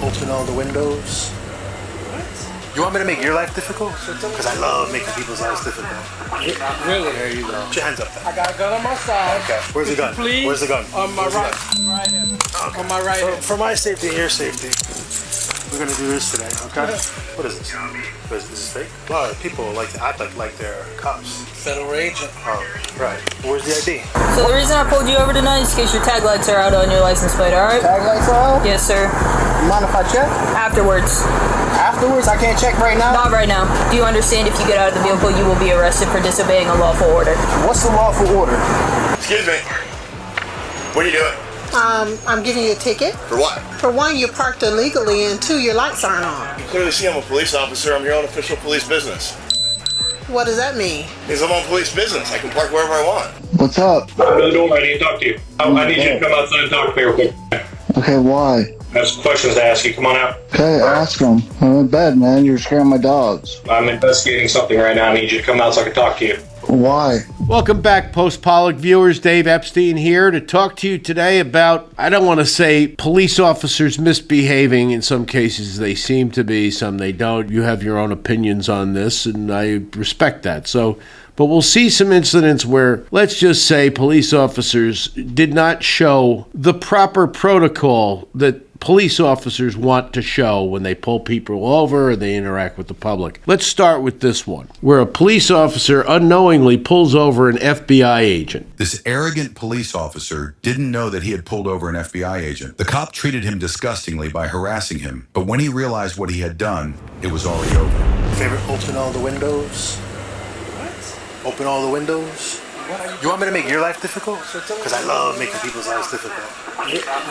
Open all the windows. What? You want me to make your life difficult? Because I love making people's lives difficult. Really? There you go. Put your hands up there. I got a gun on my side. Okay. Where's the gun? Please. Where's the gun? On my right hand. Okay. On my right hand. For my safety and your safety, we're gonna do this today, okay? What is this? Is this fake? A lot of people like to act like they're cops. Federal agent. Oh, right. Where's the ID? So the reason I pulled you over tonight is in case your tag lights are out on your license plate, alright? Tag lights are out? Yes, sir. Mind if I check? Afterwards. Afterwards? I can't check right now? Not right now. Do you understand if you get out of the vehicle, you will be arrested for disobeying a lawful order? What's the lawful order? Excuse me. What are you doing? I'm giving you a ticket. For what? For one, you parked illegally, and two, your lights aren't on. You clearly see I'm a police officer. I'm here on official police business. What does that mean? Means I'm on police business. I can park wherever I want. What's up? Open the door. I need to talk to you. I need you to come outside and talk to me real quick. Okay, why? I have some questions to ask you. Come on out. Okay, ask them. I'm in bed, man. You're scaring my dogs. I'm investigating something right now. I need you to come out so I can talk to you. Why? Welcome back, Post-Pollock viewers. Dave Epstein here to talk to you today about, I don't want to say police officers misbehaving. In some cases they seem to be, some they don't. You have your own opinions on this, and I respect that. But we'll see some incidents where, let's just say, police officers did not show the proper protocol that police officers want to show when they pull people over and they interact with the public. Let's start with this one, where a police officer unknowingly pulls over an FBI agent. This arrogant police officer didn't know that he had pulled over an FBI agent. The cop treated him disgustingly by harassing him, but when he realized what he had done, it was already over. Favorite, open all the windows. What? Open all the windows. You want me to make your life difficult? Because I love making people's lives difficult.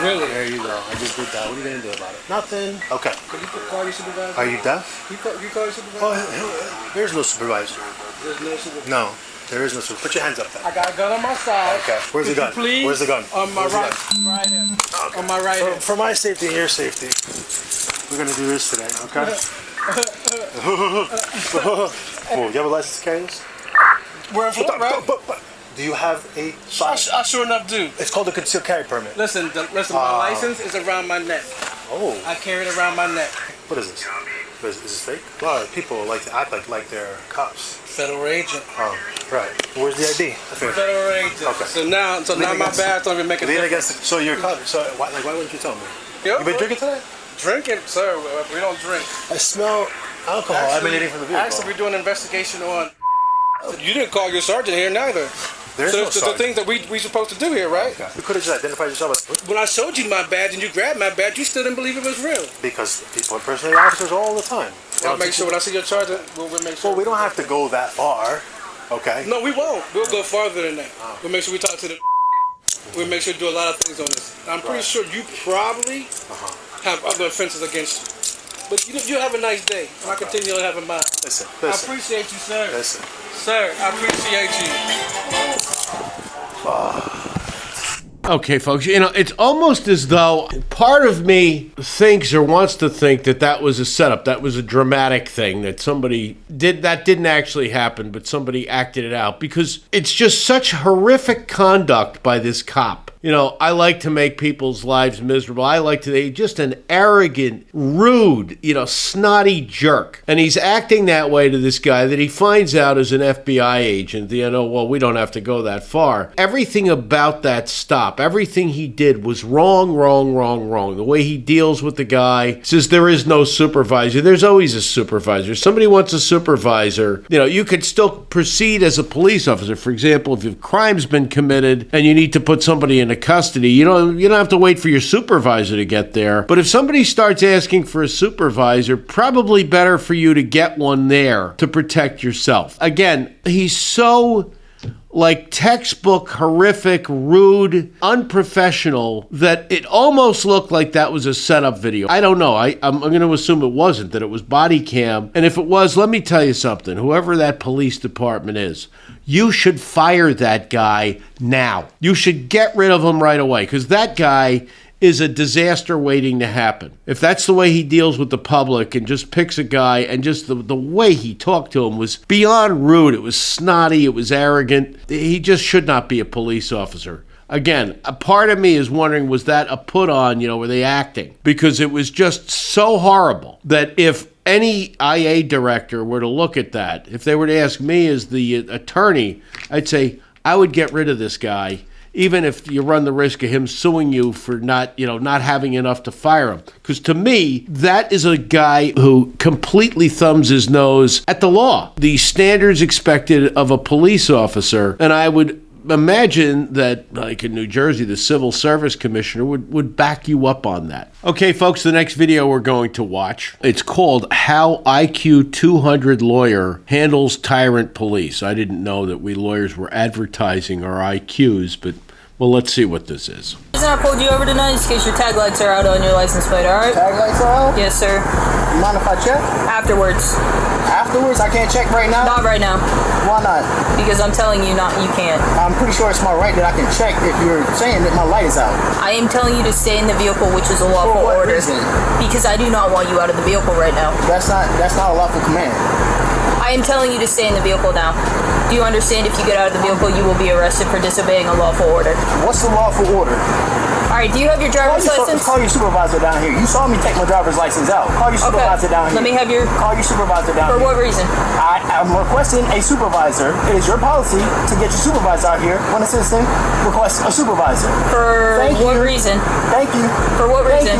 Really? There you go. I just did that. What are you going to do about it? Nothing. Okay. Can you call your supervisor? Are you deaf? You call your supervisor? Oh, there's no supervisor. There's no supervisor. No, there is no supervisor. Put your hands up there. I got a gun on my side. Okay. Where's the gun? Please. Where's the gun? On my right hand. Okay. On my right hand. For my safety and your safety, we're going to do this today, okay? Oh, you have a license to carry this? Where I'm from, right? Do you have a... I sure enough do. It's called a concealed carry permit. Listen, my license is around my neck. Oh. I carry it around my neck. What is this? Is this fake? A lot of people like to act like they're cops. Federal agent. Oh, right. Where's the ID? Federal agent. Okay. So now my badge don't even make a difference. So you're a cop. So why wouldn't you tell me? Yep. You been drinking today? Drinking, sir. We don't drink. I smell alcohol emanating from the vehicle. Actually, we're doing an investigation on... You didn't call your sergeant here, neither. There's so no the sergeant. things that we supposed to do here, right? Okay. You could have just identified yourself as... When I showed you my badge and you grabbed my badge, you still didn't believe it was real. Because people impersonate officers all the time. I'll make sure when I see your sergeant, we'll make sure. Well, we don't have to go that far, okay? No, we won't. We'll go farther than that. We'll make sure we talk to the... We'll make sure we do a lot of things on this. I'm pretty sure you probably have other offenses against you. But you have a nice day, and I continue to have a mind. Listen. I appreciate you, sir. Listen. Sir, I appreciate you. Okay, folks, it's almost as though part of me thinks or wants to think that was a setup, that was a dramatic thing, that somebody did, that didn't actually happen, but somebody acted it out, because it's just such horrific conduct by this cop. I like to make people's lives miserable. I like to, just an arrogant, rude, snotty jerk. And he's acting that way to this guy that he finds out is an FBI agent. Well, we don't have to go that far. Everything about that stop, everything he did was wrong. The way he deals with the guy, says there is no supervisor. There's always a supervisor. If somebody wants a supervisor, you could still proceed as a police officer. For example, if a crime's been committed and you need to put somebody in custody, you don't have to wait for your supervisor to get there. But if somebody starts asking for a supervisor, probably better for you to get one there to protect yourself. Again, he's so textbook, horrific, rude, unprofessional, that it almost looked like that was a setup video. I don't know. I'm going to assume it wasn't, that it was body cam. And if it was, let me tell you something. Whoever that police department is, you should fire that guy now. You should get rid of him right away, because that guy is a disaster waiting to happen. If that's the way he deals with the public and just picks a guy, and just the way he talked to him was beyond rude. It was snotty. It was arrogant. He just should not be a police officer. Again, a part of me is wondering, was that a put on, were they acting? Because it was just so horrible that if any IA director were to look at that, if they were to ask me as the attorney, I'd say I would get rid of this guy, even if you run the risk of him suing you for not having enough to fire him. Because to me, that is a guy who completely thumbs his nose at the law, the standards expected of a police officer. And I would imagine that, like in New Jersey, the Civil Service Commissioner would back you up on that. Okay, folks, the next video we're going to watch, it's called How IQ 200 Lawyer Handles Tyrant Police. I didn't know that we lawyers were advertising our IQs, but, well, let's see what this is. The reason I pulled you over tonight is in case your tag lights are out on your license plate, alright? Tag lights are out? Yes, sir. You mind if I check? Afterwards. Afterwards? I can't check right now? Not right now. Why not? Because I'm telling you you can't. I'm pretty sure it's my right that I can check if you're saying that my light is out. I am telling you to stay in the vehicle, which is a lawful For what order. reason? Because I do not want you out of the vehicle right now. That's not a lawful command. I am telling you to stay in the vehicle now. Do you understand if you get out of the vehicle, you will be arrested for disobeying a lawful order? What's the lawful order? Alright, do you have your driver's license? Call your supervisor down here. You saw me take my driver's license out. Call your supervisor down here. Let me have your... Call your supervisor down For here. what reason? I'm requesting a supervisor. It is your policy to get your supervisor out here when a citizen requests a supervisor. For what reason? Thank you. For what reason?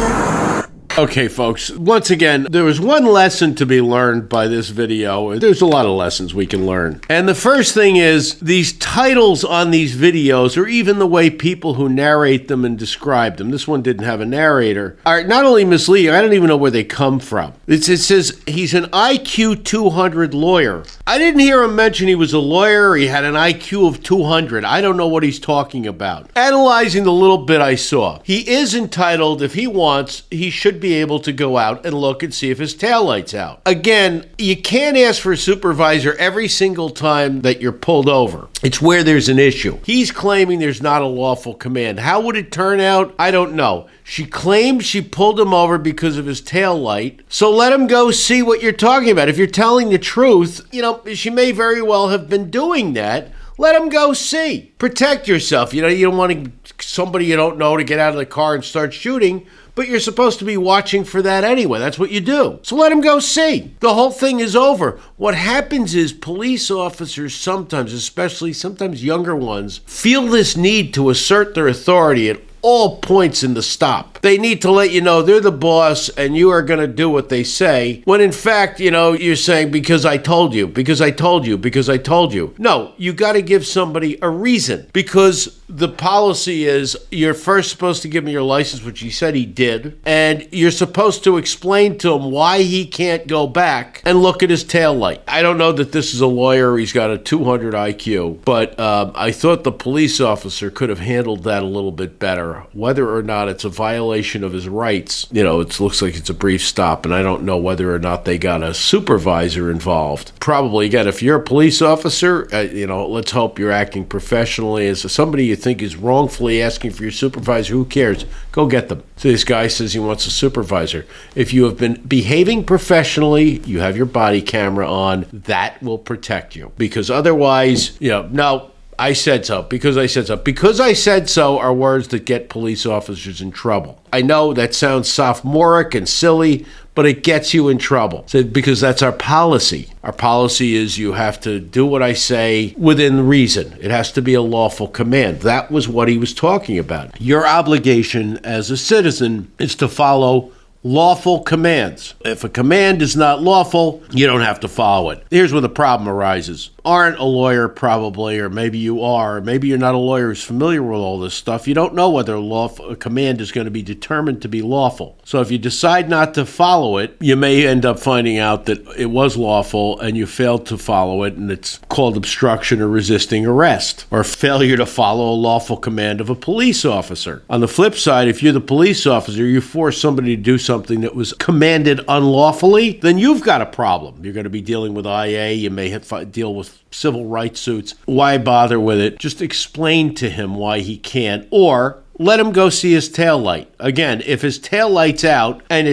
Okay, folks, once again, there was one lesson to be learned by this video. There's a lot of lessons we can learn. And the first thing is these titles on these videos, or even the way people who narrate them and describe them, this one didn't have a narrator, are not only misleading, I don't even know where they come from. It says he's an IQ 200 lawyer. I didn't hear him mention he was a lawyer, he had an IQ of 200. I don't know what he's talking about. Analyzing the little bit I saw, he is entitled, if he wants, he should be able to go out and look and see if his taillight's out. Again, you can't ask for a supervisor every single time that you're pulled over. It's where there's an issue. He's claiming there's not a lawful command. How would it turn out? I don't know. She claimed she pulled him over because of his taillight, so let him go see what you're talking about. If you're telling the truth, she may very well have been doing that. Let him go see. Protect yourself. You don't want somebody you don't know to get out of the car and start shooting, but you're supposed to be watching for that anyway. That's what you do. So let him go see. The whole thing is over. What happens is police officers sometimes, especially sometimes younger ones, feel this need to assert their authority at all points in the stop. They need to let you know they're the boss and you are going to do what they say, when in fact, you're saying, because I told you, because I told you, because I told you. No, you got to give somebody a reason, because the policy is you're first supposed to give him your license, which he said he did, and you're supposed to explain to him why he can't go back and look at his taillight. I don't know that this is a lawyer, he's got a 200 IQ, but I thought the police officer could have handled that a little bit better. Whether or not it's a violation of his rights, it looks like it's a brief stop, and I don't know whether or not they got a supervisor involved. Probably, again, if you're a police officer, let's hope you're acting professionally. As somebody you think is wrongfully asking for your supervisor, who cares? Go get them. So this guy says he wants a supervisor. If you have been behaving professionally, you have your body camera on, that will protect you. Because otherwise, no, I said so, because I said so. Because I said so are words that get police officers in trouble. I know that sounds sophomoric and silly, but it gets you in trouble. Because that's our policy. Our policy is you have to do what I say within reason. It has to be a lawful command. That was what he was talking about. Your obligation as a citizen is to follow lawful commands. If a command is not lawful, you don't have to follow it. Here's where the problem arises. Aren't a lawyer probably, or maybe you are, maybe you're not a lawyer who's familiar with all this stuff. You don't know whether a command is going to be determined to be lawful. So if you decide not to follow it, you may end up finding out that it was lawful and you failed to follow it, and it's called obstruction or resisting arrest, or failure to follow a lawful command of a police officer. On the flip side, if you're the police officer, you force somebody to do something that was commanded unlawfully, then you've got a problem. You're going to be dealing with IA, you may have to deal with civil rights suits. Why bother with it? Just explain to him why he can't, or let him go see his taillight. Again, if his taillight's out and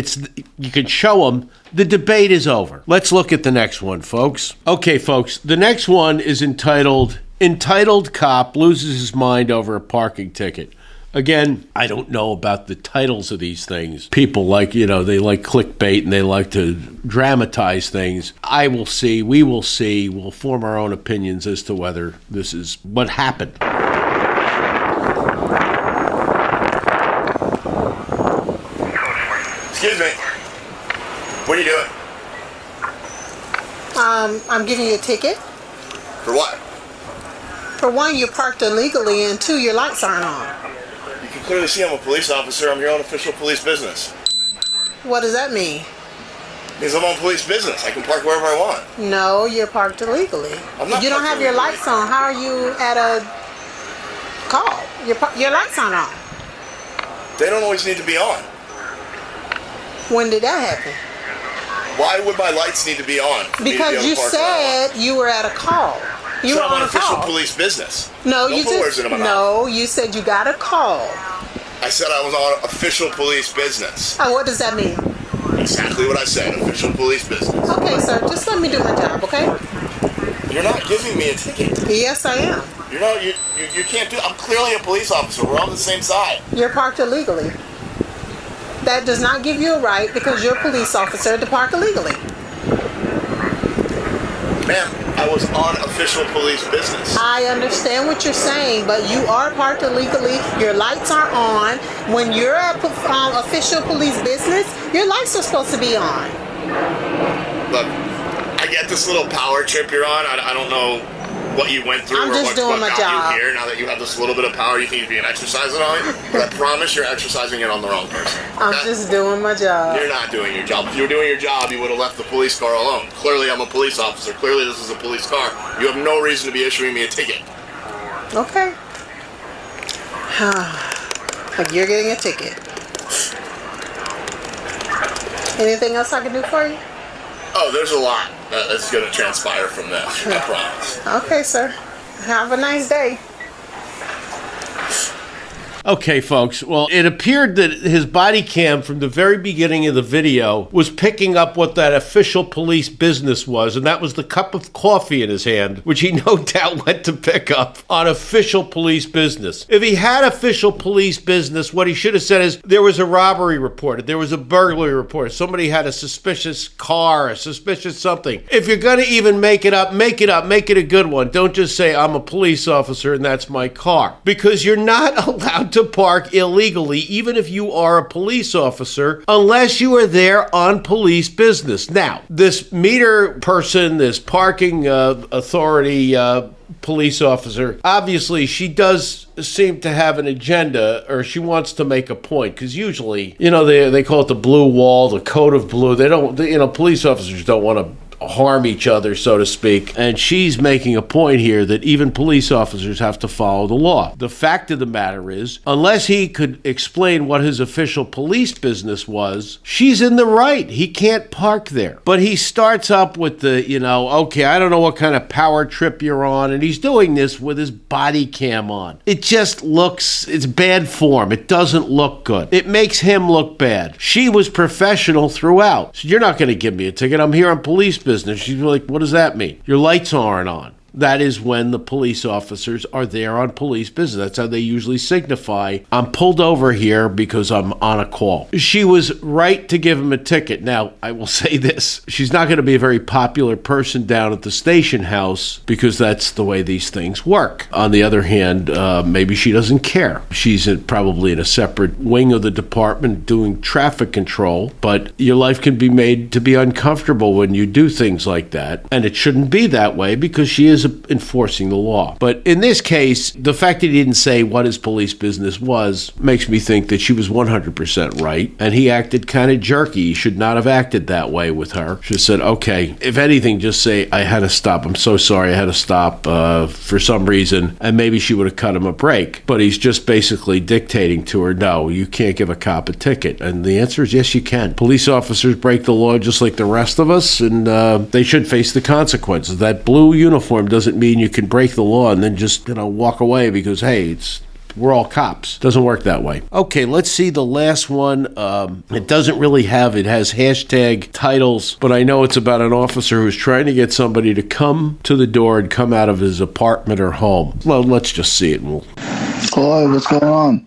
you can show him, the debate is over. Let's look at the next one, folks. Okay, folks, the next one is entitled Entitled cop loses his mind over a parking ticket. Again, I don't know about the titles of these things. People like, they like clickbait and they like to dramatize things. I will see, we will see, we'll form our own opinions as to whether this is what happened. Excuse me. What are you doing? I'm giving you a ticket. For what? For one, you parked illegally, and two, your lights aren't on. You can clearly see I'm a police officer. I'm here on official police business. What does that mean? Because I'm on police business. I can park wherever I want. No, you're parked illegally. I'm not You don't parked have your illegally. lights on. How are you at a call? Your lights aren't on. They don't always need to be on. When did that happen? Why would my lights need to be on? For me to be Because able to you park where I want? said you were at a call. You So were I'm on on a official call. police business. No, Don't you put words just into my mouth. no. You said you got a call. I said I was on official police business. Oh, what does that mean? Exactly what I said. Official police business. Okay, sir. Just let me do my job, okay? You're not giving me a ticket. Yes, I am. You're not. You can't do. I'm clearly a police officer. We're on the same side. You're parked illegally. That does not give you a right, because you're a police officer, to park illegally. Ma'am, I was on official police business. I understand what you're saying, but you are parked illegally. Your lights are on. When you're at official police business, your lights are supposed to be on. Look, I get this little power trip you're on. I don't know what you went through I'm or just what doing my got job. you here. Now that you have this little bit of power, you think you're exercising on it. But I promise you're exercising it on the wrong person. I'm Okay? just doing my job. You're not doing your job. If you were doing your job, you would have left the police car alone. Clearly, I'm a police officer. Clearly, this is a police car. You have no reason to be issuing me a ticket. Okay. But you're getting a ticket. Anything else I can do for you? Oh, there's a lot that's going to transpire from this. I promise. Okay, sir. Have a nice day. Okay, folks. Well, it appeared that his body cam from the very beginning of the video was picking up what that official police business was, and that was the cup of coffee in his hand, which he no doubt went to pick up on official police business. If he had official police business, what he should have said is there was a robbery reported, there was a burglary reported, somebody had a suspicious car, a suspicious something. If you're going to even make it up, make it a good one. Don't just say, I'm a police officer and that's my car. Because you're not allowed to park illegally, even if you are a police officer, unless you are there on police business. Now, this meter person, this parking authority police officer, obviously she does seem to have an agenda, or she wants to make a point, because usually, they call it the blue wall, the code of blue. They don't, police officers don't want to harm each other, so to speak. And she's making a point here that even police officers have to follow the law. The fact of the matter is, unless he could explain what his official police business was, she's in the right. He can't park there. But he starts up with the, okay, I don't know what kind of power trip you're on, and he's doing this with his body cam on. It just looks, it's bad form. It doesn't look good. It makes him look bad. She was professional throughout. So you're not going to give me a ticket. I'm here on police business. She's like, what does that mean? Your lights aren't on. That is when the police officers are there on police business. That's how they usually signify, I'm pulled over here because I'm on a call. She was right to give him a ticket. Now, I will say this. She's not going to be a very popular person down at the station house, because that's the way these things work. On the other hand, maybe she doesn't care. She's probably in a separate wing of the department doing traffic control, but your life can be made to be uncomfortable when you do things like that. And it shouldn't be that way, because she is enforcing the law. But in this case, the fact that he didn't say what his police business was makes me think that she was 100% right, and he acted kind of jerky. He should not have acted that way with her. Should have said, okay, if anything, just say, I had to stop. I'm so sorry, I had to stop for some reason, and maybe she would have cut him a break. But he's just basically dictating to her, no, you can't give a cop a ticket. And the answer is yes, you can. Police officers break the law just like the rest of us, and they should face the consequences. That blue uniform doesn't mean you can break the law and then just walk away because, hey, it's we're all cops. Doesn't work that way. Okay, let's see the last one. It doesn't really have, it has hashtag titles, but I know it's about an officer who's trying to get somebody to come to the door and come out of his apartment or home. Well, let's just see it. Hello, what's going on?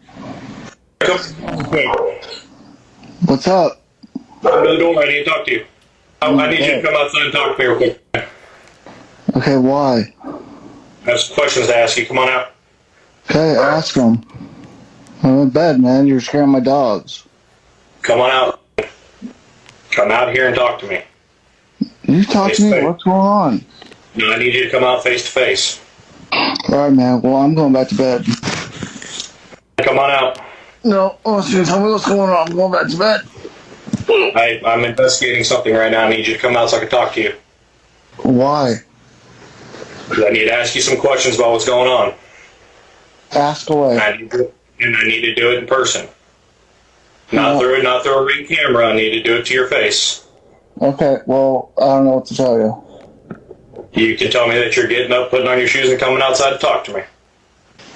What's up? Come to the door. I need to talk to you. I need you to come outside and talk to me real quick. Okay, why? I have some questions to ask you. Come on out. Okay, ask them. I'm in bed, man. You're scaring my dogs. Come on out. Come out here and talk to me. You talk to me? What's going on? No, I need you to come out face to face. Alright, man. Well, I'm going back to bed. Come on out. No, I want you to tell me what's going on. I'm going back to bed. I'm investigating something right now. I need you to come out so I can talk to you. Why? I need to ask you some questions about what's going on. Ask away. And I need to do it in person. Not through a ring camera. I need to do it to your face. Okay, well, I don't know what to tell you. You can tell me that you're getting up, putting on your shoes, and coming outside to talk to me.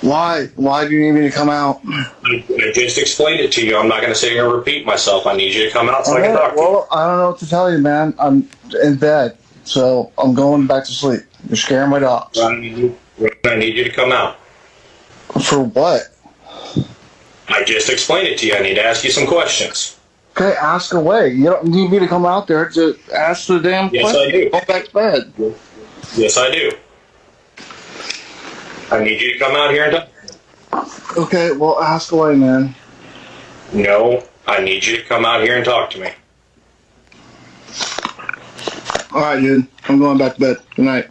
Why? Why do you need me to come out? I just explained it to you. I'm not going to sit here and repeat myself. I need you to come out so I can talk to you. Well, I don't know what to tell you, man. I'm in bed, so I'm going back to sleep. You're scaring my dogs. I need you to come out. For what? I just explained it to you. I need to ask you some questions. Okay, ask away. You don't need me to come out there to ask the damn Yes, question. I do. Go back to bed. Yes, I do. I need you to come out here and talk. Okay, well, ask away, man. No, I need you to come out here and talk to me. All right, dude. I'm going back to bed. Good night.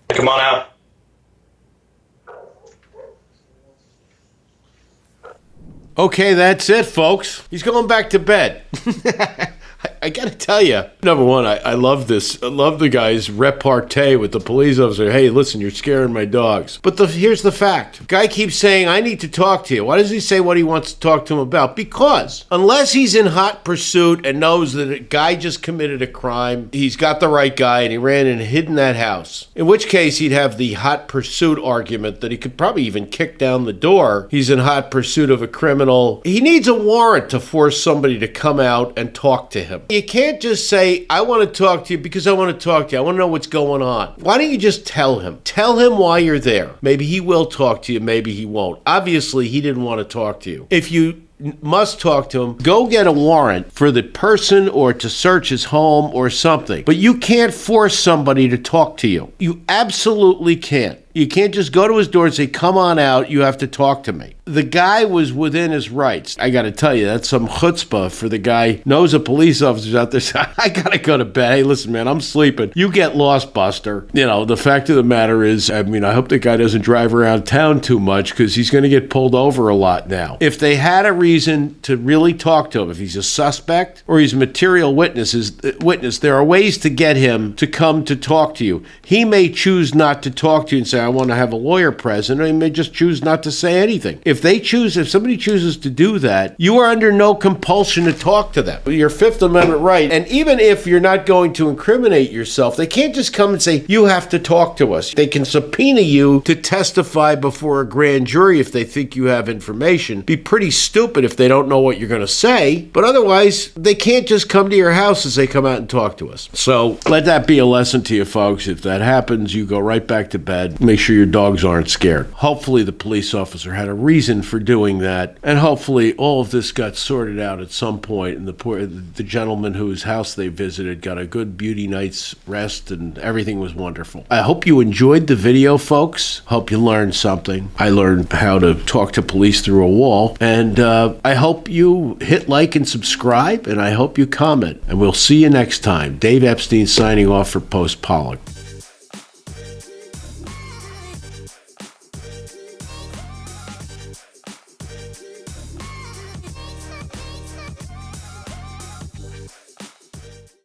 Come on out. Okay, that's it, folks. He's going back to bed. I gotta tell you, number one, I love this. I love the guy's repartee with the police officer. Hey, listen, you're scaring my dogs. But here's the fact. Guy keeps saying, I need to talk to you. Why does he say what he wants to talk to him about? Because unless he's in hot pursuit and knows that a guy just committed a crime, he's got the right guy and he ran and hid in that house. In which case, he'd have the hot pursuit argument that he could probably even kick down the door. He's in hot pursuit of a criminal. He needs a warrant to force somebody to come out and talk to him. You can't just say, I want to talk to you because I want to talk to you. I want to know what's going on. Why don't you just tell him? Tell him why you're there. Maybe he will talk to you. Maybe he won't. Obviously, he didn't want to talk to you. If you must talk to him, go get a warrant for the person or to search his home or something. But you can't force somebody to talk to you. You absolutely can't. You can't just go to his door and say, come on out, you have to talk to me. The guy was within his rights. I got to tell you, that's some chutzpah for the guy knows a police officer's out there saying, I got to go to bed. Hey, listen, man, I'm sleeping. You get lost, Buster. You know, the fact of the matter is, I mean, I hope the guy doesn't drive around town too much because he's going to get pulled over a lot now. If they had a reason to really talk to him, if he's a suspect or he's a material witness, there are ways to get him to come to talk to you. He may choose not to talk to you and say, I want to have a lawyer present, or he may just choose not to say anything. If somebody chooses to do that, you are under no compulsion to talk to them. Your Fifth Amendment right, and even if you're not going to incriminate yourself, they can't just come and say, you have to talk to us. They can subpoena you to testify before a grand jury if they think you have information. Be pretty stupid if they don't know what you're going to say, but otherwise, they can't just come to your house and say, come out and talk to us. So let that be a lesson to you folks. If that happens, you go right back to bed. Make sure your dogs aren't scared. Hopefully the police officer had a reason for doing that, and hopefully all of this got sorted out at some point, and the gentleman whose house they visited got a good beauty night's rest, and everything was wonderful. I hope you enjoyed the video, folks. Hope you learned something. I learned how to talk to police through a wall, and I hope you hit like and subscribe, and I hope you comment, and we'll see you next time. Dave Epstein signing off for Post Pollock.